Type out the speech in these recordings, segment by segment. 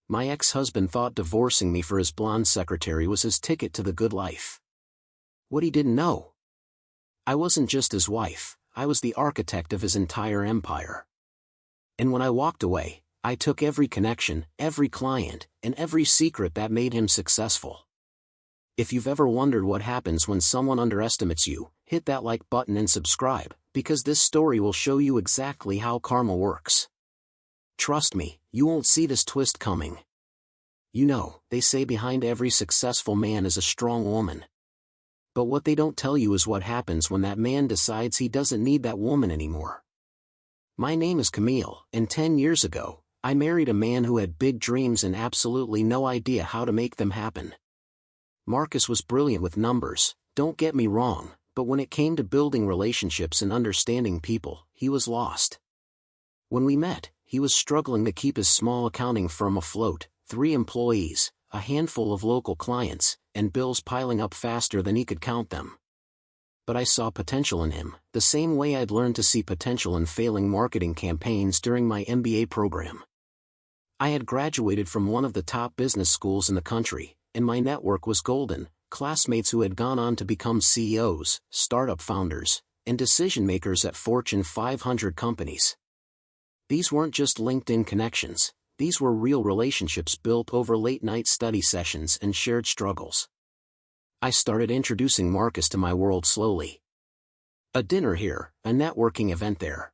My ex-husband thought divorcing me for his blonde secretary was his ticket to the good life. What he didn't know: I wasn't just his wife, I was the architect of his entire empire. And when I walked away, I took every connection, every client, and every secret that made him successful. If you've ever wondered what happens when someone underestimates you, hit that like button and subscribe, because this story will show you exactly how karma works. Trust me, you won't see this twist coming. You know, they say behind every successful man is a strong woman. But what they don't tell you is what happens when that man decides he doesn't need that woman anymore. My name is Camille, and 10 years ago, I married a man who had big dreams and absolutely no idea how to make them happen. Marcus was brilliant with numbers, don't get me wrong, but when it came to building relationships and understanding people, he was lost. When we met, he was struggling to keep his small accounting firm afloat, 3 employees, a handful of local clients, and bills piling up faster than he could count them. But I saw potential in him, the same way I'd learned to see potential in failing marketing campaigns during my MBA program. I had graduated from one of the top business schools in the country, and my network was golden: classmates who had gone on to become CEOs, startup founders, and decision-makers at Fortune 500 companies. These weren't just LinkedIn connections, these were real relationships built over late-night study sessions and shared struggles. I started introducing Marcus to my world slowly. A dinner here, a networking event there.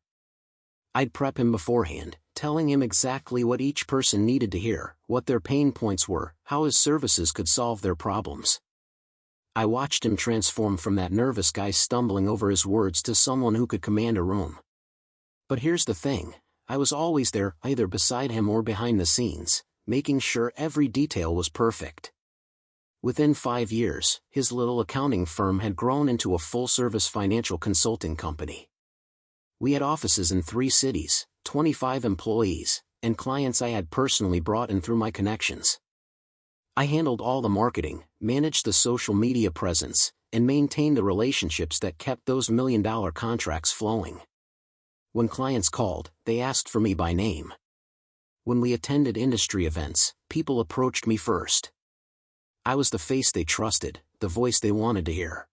I'd prep him beforehand, telling him exactly what each person needed to hear, what their pain points were, how his services could solve their problems. I watched him transform from that nervous guy stumbling over his words to someone who could command a room. But here's the thing: I was always there, either beside him or behind the scenes, making sure every detail was perfect. Within 5 years, his little accounting firm had grown into a full-service financial consulting company. We had offices in 3 cities, 25 employees, and clients I had personally brought in through my connections. I handled all the marketing, managed the social media presence, and maintained the relationships that kept those million-dollar contracts flowing. When clients called, they asked for me by name. When we attended industry events, people approached me first. I was the face they trusted, the voice they wanted to hear.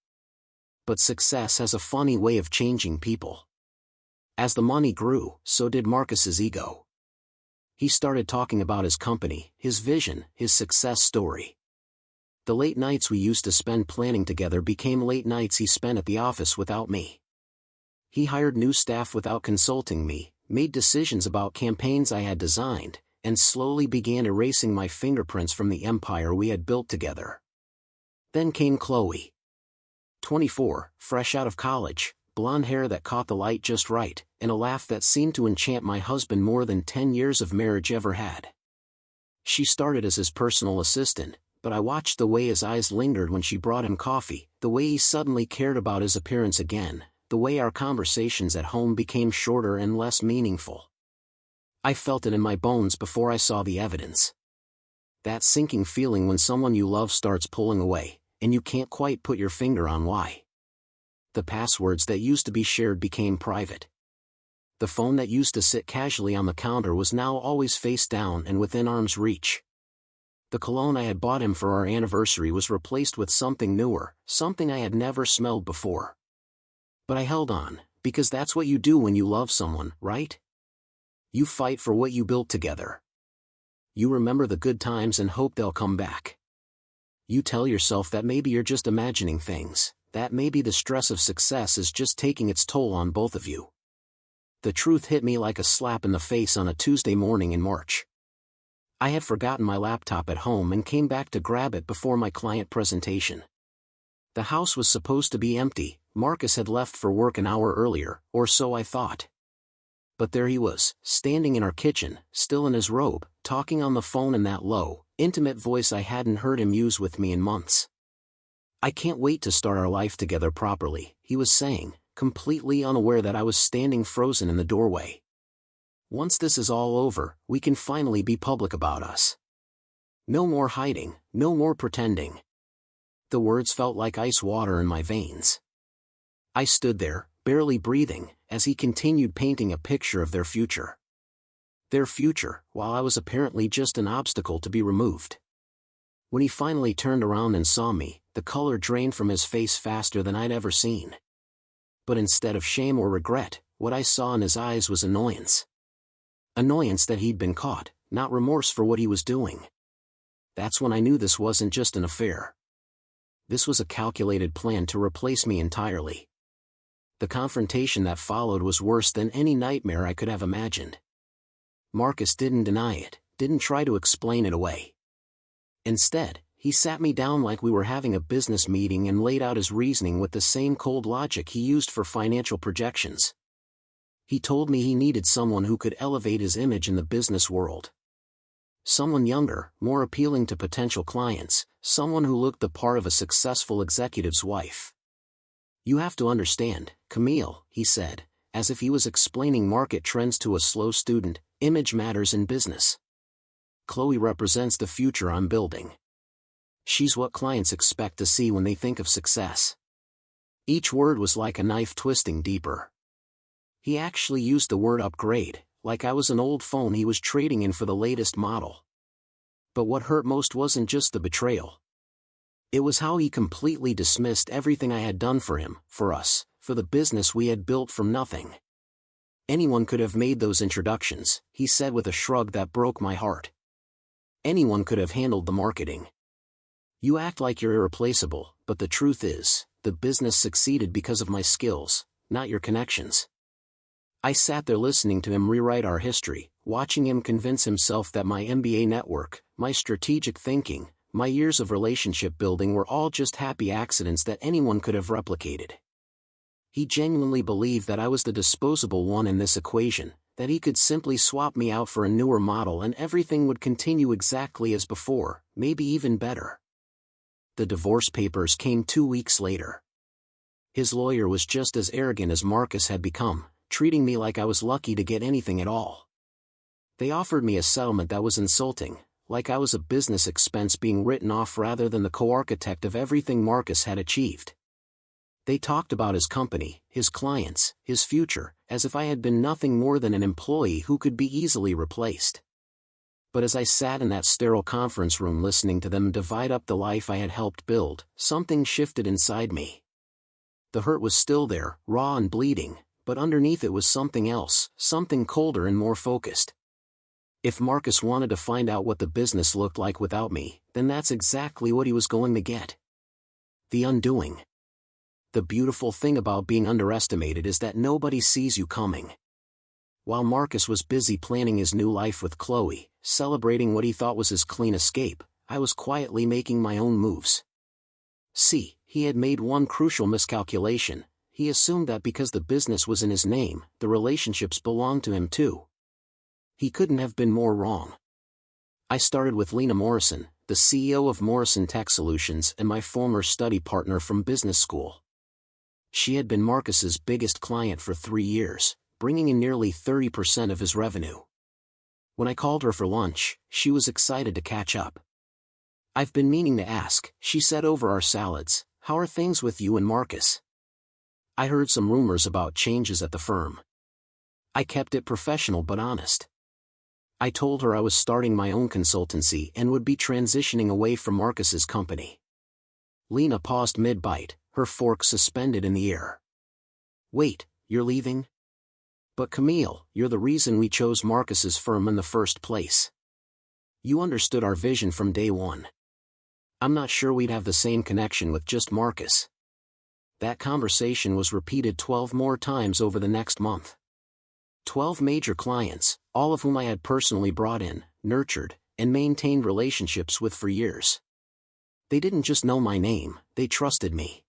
But success has a funny way of changing people. As the money grew, so did Marcus's ego. He started talking about his company, his vision, his success story. The late nights we used to spend planning together became late nights he spent at the office without me. He hired new staff without consulting me, made decisions about campaigns I had designed, and slowly began erasing my fingerprints from the empire we had built together. Then came Chloe. 24, fresh out of college, blonde hair that caught the light just right, and a laugh that seemed to enchant my husband more than 10 years of marriage ever had. She started as his personal assistant, but I watched the way his eyes lingered when she brought him coffee, the way he suddenly cared about his appearance again, the way our conversations at home became shorter and less meaningful. I felt it in my bones before I saw the evidence. That sinking feeling when someone you love starts pulling away, and you can't quite put your finger on why. The passwords that used to be shared became private. The phone that used to sit casually on the counter was now always face down and within arm's reach. The cologne I had bought him for our anniversary was replaced with something newer, something I had never smelled before. But I held on, because that's what you do when you love someone, right? You fight for what you built together. You remember the good times and hope they'll come back. You tell yourself that maybe you're just imagining things, that maybe the stress of success is just taking its toll on both of you. The truth hit me like a slap in the face on a Tuesday morning in March. I had forgotten my laptop at home and came back to grab it before my client presentation. The house was supposed to be empty. Marcus had left for work an hour earlier, or so I thought. But there he was, standing in our kitchen, still in his robe, talking on the phone in that low, intimate voice I hadn't heard him use with me in months. "I can't wait to start our life together properly," he was saying, completely unaware that I was standing frozen in the doorway. "Once this is all over, we can finally be public about us. No more hiding, no more pretending." The words felt like ice water in my veins. I stood there, barely breathing, as he continued painting a picture of their future. Their future, while I was apparently just an obstacle to be removed. When he finally turned around and saw me, the color drained from his face faster than I'd ever seen. But instead of shame or regret, what I saw in his eyes was annoyance. Annoyance that he'd been caught, not remorse for what he was doing. That's when I knew this wasn't just an affair. This was a calculated plan to replace me entirely. The confrontation that followed was worse than any nightmare I could have imagined. Marcus didn't deny it, didn't try to explain it away. Instead, he sat me down like we were having a business meeting and laid out his reasoning with the same cold logic he used for financial projections. He told me he needed someone who could elevate his image in the business world. Someone younger, more appealing to potential clients, someone who looked the part of a successful executive's wife. "You have to understand, Camille," he said, as if he was explaining market trends to a slow student, "image matters in business. Chloe represents the future I'm building. She's what clients expect to see when they think of success." Each word was like a knife twisting deeper. He actually used the word upgrade, like I was an old phone he was trading in for the latest model. But what hurt most wasn't just the betrayal. It was how he completely dismissed everything I had done for him, for us, for the business we had built from nothing. "Anyone could have made those introductions," he said with a shrug that broke my heart. "Anyone could have handled the marketing. You act like you're irreplaceable, but the truth is, the business succeeded because of my skills, not your connections." I sat there listening to him rewrite our history, watching him convince himself that my MBA network, my strategic thinking, my years of relationship building were all just happy accidents that anyone could have replicated. He genuinely believed that I was the disposable one in this equation, that he could simply swap me out for a newer model and everything would continue exactly as before, maybe even better. The divorce papers came 2 weeks later. His lawyer was just as arrogant as Marcus had become, treating me like I was lucky to get anything at all. They offered me a settlement that was insulting, like I was a business expense being written off rather than the co-architect of everything Marcus had achieved. They talked about his company, his clients, his future, as if I had been nothing more than an employee who could be easily replaced. But as I sat in that sterile conference room listening to them divide up the life I had helped build, something shifted inside me. The hurt was still there, raw and bleeding, but underneath it was something else, something colder and more focused. If Marcus wanted to find out what the business looked like without me, then that's exactly what he was going to get. The undoing. The beautiful thing about being underestimated is that nobody sees you coming. While Marcus was busy planning his new life with Chloe, celebrating what he thought was his clean escape, I was quietly making my own moves. See, he had made one crucial miscalculation. He assumed that because the business was in his name, the relationships belonged to him too. He couldn't have been more wrong. I started with Lena Morrison, the CEO of Morrison Tech Solutions and my former study partner from business school. She had been Marcus's biggest client for 3 years, bringing in nearly 30% of his revenue. When I called her for lunch, she was excited to catch up. "I've been meaning to ask," she said over our salads, "how are things with you and Marcus? I heard some rumors about changes at the firm." I kept it professional but honest. I told her I was starting my own consultancy and would be transitioning away from Marcus's company. Lena paused mid-bite, her fork suspended in the air. "Wait, you're leaving? But Camille, you're the reason we chose Marcus's firm in the first place. You understood our vision from day one. I'm not sure we'd have the same connection with just Marcus." That conversation was repeated 12 more times over the next month. 12 major clients, all of whom I had personally brought in, nurtured, and maintained relationships with for years. They didn't just know my name, they trusted me.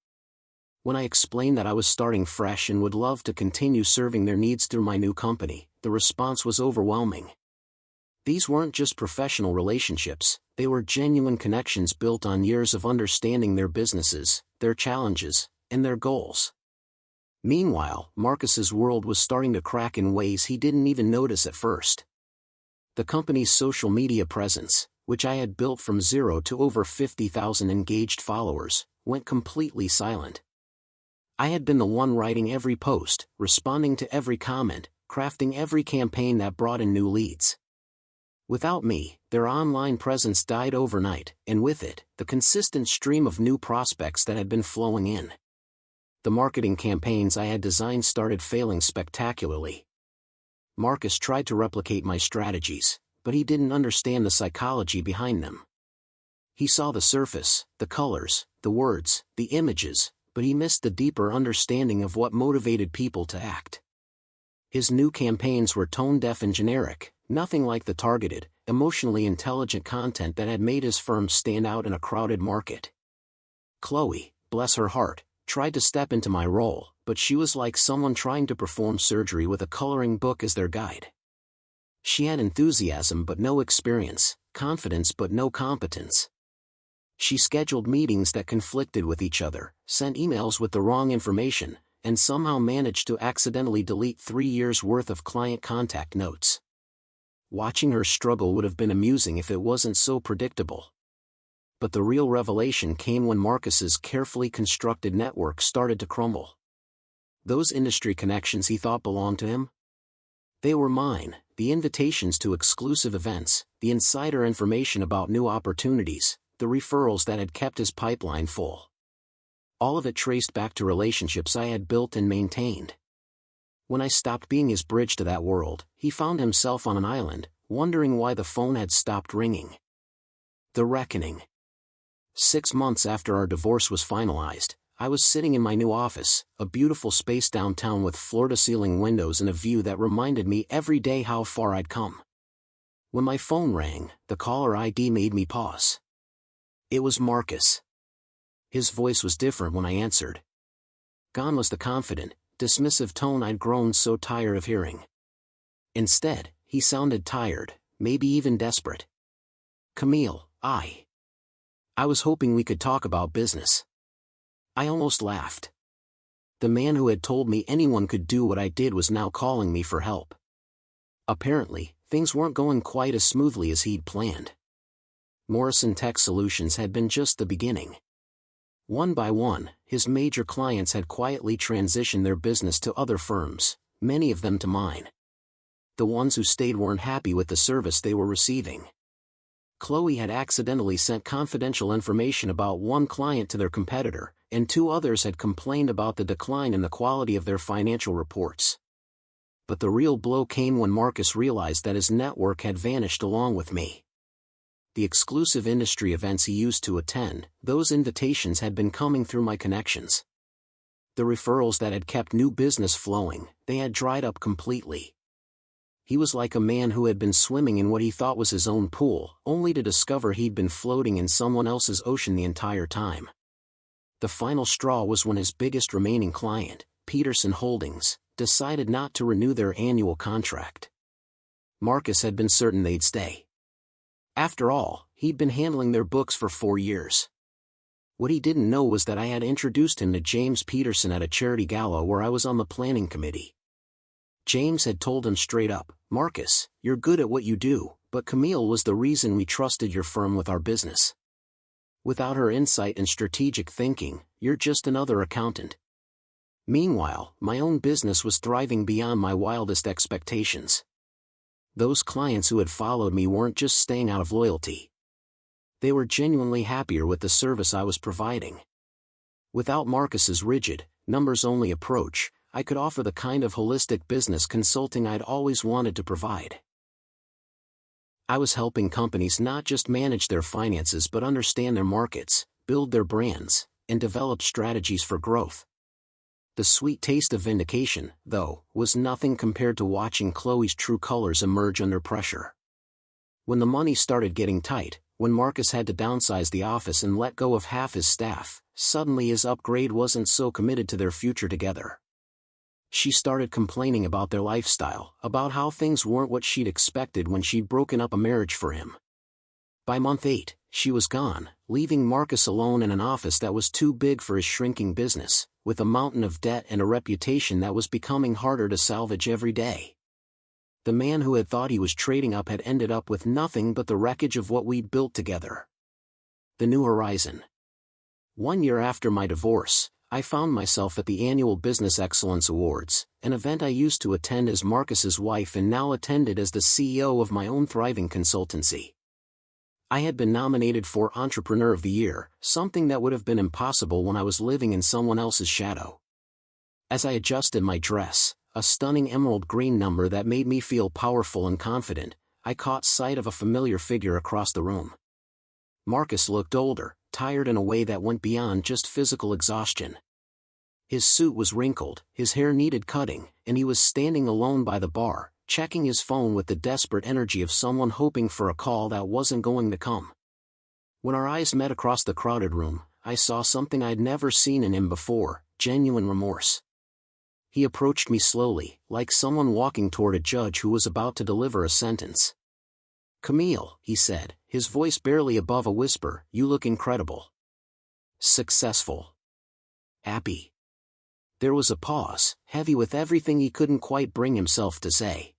When I explained that I was starting fresh and would love to continue serving their needs through my new company, the response was overwhelming. These weren't just professional relationships, they were genuine connections built on years of understanding their businesses, their challenges, and their goals. Meanwhile, Marcus's world was starting to crack in ways he didn't even notice at first. The company's social media presence, which I had built from zero to over 50,000 engaged followers, went completely silent. I had been the one writing every post, responding to every comment, crafting every campaign that brought in new leads. Without me, their online presence died overnight, and with it, the consistent stream of new prospects that had been flowing in. The marketing campaigns I had designed started failing spectacularly. Marcus tried to replicate my strategies, but he didn't understand the psychology behind them. He saw the surface, the colors, the words, the images, but he missed the deeper understanding of what motivated people to act. His new campaigns were tone-deaf and generic, nothing like the targeted, emotionally intelligent content that had made his firm stand out in a crowded market. Chloe, bless her heart, tried to step into my role, but she was like someone trying to perform surgery with a coloring book as their guide. She had enthusiasm but no experience, confidence but no competence. She scheduled meetings that conflicted with each other, sent emails with the wrong information, and somehow managed to accidentally delete 3 years' worth of client contact notes. Watching her struggle would have been amusing if it wasn't so predictable. But the real revelation came when Marcus's carefully constructed network started to crumble. Those industry connections he thought belonged to him? They were mine, the invitations to exclusive events, the insider information about new opportunities, the referrals that had kept his pipeline full. All of it traced back to relationships I had built and maintained. When I stopped being his bridge to that world, he found himself on an island, wondering why the phone had stopped ringing. The reckoning. 6 months after our divorce was finalized, I was sitting in my new office, a beautiful space downtown with floor-to-ceiling windows and a view that reminded me every day how far I'd come. When my phone rang, the caller ID made me pause. It was Marcus. His voice was different when I answered. Gone was the confident, dismissive tone I'd grown so tired of hearing. Instead, he sounded tired, maybe even desperate. Camille, I was hoping we could talk about business. I almost laughed. The man who had told me anyone could do what I did was now calling me for help. Apparently, things weren't going quite as smoothly as he'd planned. Morrison Tech Solutions had been just the beginning. One by one, his major clients had quietly transitioned their business to other firms, many of them to mine. The ones who stayed weren't happy with the service they were receiving. Chloe had accidentally sent confidential information about one client to their competitor, and 2 others had complained about the decline in the quality of their financial reports. But the real blow came when Marcus realized that his network had vanished along with me. The exclusive industry events he used to attend, those invitations had been coming through my connections. The referrals that had kept new business flowing, they had dried up completely. He was like a man who had been swimming in what he thought was his own pool, only to discover he'd been floating in someone else's ocean the entire time. The final straw was when his biggest remaining client, Peterson Holdings, decided not to renew their annual contract. Marcus had been certain they'd stay. After all, he'd been handling their books for 4 years. What he didn't know was that I had introduced him to James Peterson at a charity gala where I was on the planning committee. James had told him straight up, "Marcus, you're good at what you do, but Camille was the reason we trusted your firm with our business. Without her insight and strategic thinking, you're just another accountant." Meanwhile, my own business was thriving beyond my wildest expectations. Those clients who had followed me weren't just staying out of loyalty. They were genuinely happier with the service I was providing. Without Marcus's rigid, numbers-only approach, I could offer the kind of holistic business consulting I'd always wanted to provide. I was helping companies not just manage their finances but understand their markets, build their brands, and develop strategies for growth. The sweet taste of vindication, though, was nothing compared to watching Chloe's true colors emerge under pressure. When the money started getting tight, when Marcus had to downsize the office and let go of half his staff, suddenly his upgrade wasn't so committed to their future together. She started complaining about their lifestyle, about how things weren't what she'd expected when she'd broken up a marriage for him. By month 8, she was gone, leaving Marcus alone in an office that was too big for his shrinking business, with a mountain of debt and a reputation that was becoming harder to salvage every day. The man who had thought he was trading up had ended up with nothing but the wreckage of what we'd built together. The new horizon. 1 year after my divorce, I found myself at the annual Business Excellence Awards, an event I used to attend as Marcus's wife and now attended as the CEO of my own thriving consultancy. I had been nominated for Entrepreneur of the Year, something that would have been impossible when I was living in someone else's shadow. As I adjusted my dress, a stunning emerald green number that made me feel powerful and confident, I caught sight of a familiar figure across the room. Marcus looked older, tired in a way that went beyond just physical exhaustion. His suit was wrinkled, his hair needed cutting, and he was standing alone by the bar, checking his phone with the desperate energy of someone hoping for a call that wasn't going to come. When our eyes met across the crowded room, I saw something I'd never seen in him before: genuine remorse. He approached me slowly, like someone walking toward a judge who was about to deliver a sentence. "Camille," he said, his voice barely above a whisper, "you look incredible. Successful. Happy." There was a pause, heavy with everything he couldn't quite bring himself to say.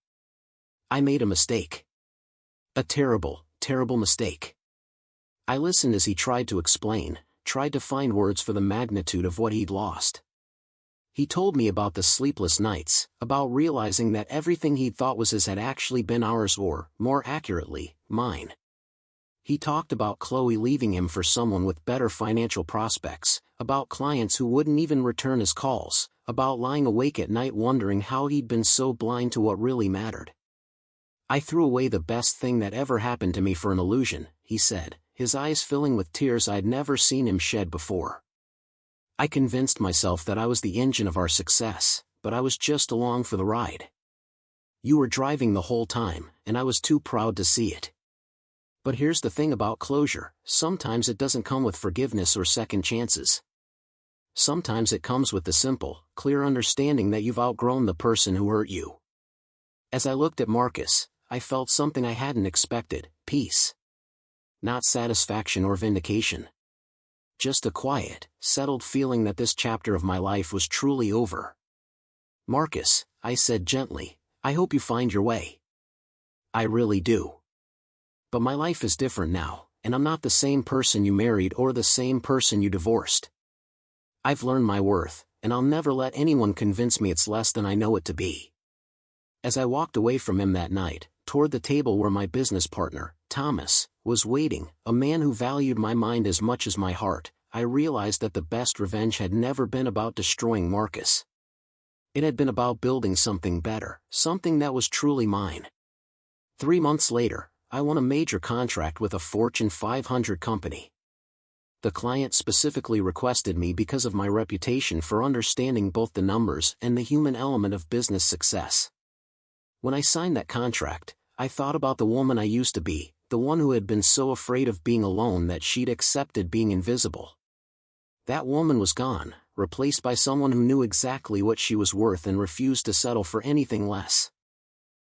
I made a mistake. A terrible, terrible mistake. I listened as he tried to explain, tried to find words for the magnitude of what he'd lost. He told me about the sleepless nights, about realizing that everything he'd thought was his had actually been ours or, more accurately, mine. He talked about Chloe leaving him for someone with better financial prospects, about clients who wouldn't even return his calls, about lying awake at night wondering how he'd been so blind to what really mattered. "I threw away the best thing that ever happened to me for an illusion," he said, his eyes filling with tears I'd never seen him shed before. "I convinced myself that I was the engine of our success, but I was just along for the ride. You were driving the whole time, and I was too proud to see it. But here's the thing about closure: sometimes it doesn't come with forgiveness or second chances. Sometimes it comes with the simple, clear understanding that you've outgrown the person who hurt you." As I looked at Marcus, I felt something I hadn't expected: peace. Not satisfaction or vindication. Just a quiet, settled feeling that this chapter of my life was truly over. "Marcus," I said gently, "I hope you find your way." "I really do. But my life is different now, and I'm not the same person you married or the same person you divorced. I've learned my worth, and I'll never let anyone convince me it's less than I know it to be." As I walked away from him that night, toward the table where my business partner, Thomas, was waiting, a man who valued my mind as much as my heart, I realized that the best revenge had never been about destroying Marcus. It had been about building something better, something that was truly mine. 3 months later, I won a major contract with a Fortune 500 company. The client specifically requested me because of my reputation for understanding both the numbers and the human element of business success. When I signed that contract, I thought about the woman I used to be, the one who had been so afraid of being alone that she'd accepted being invisible. That woman was gone, replaced by someone who knew exactly what she was worth and refused to settle for anything less.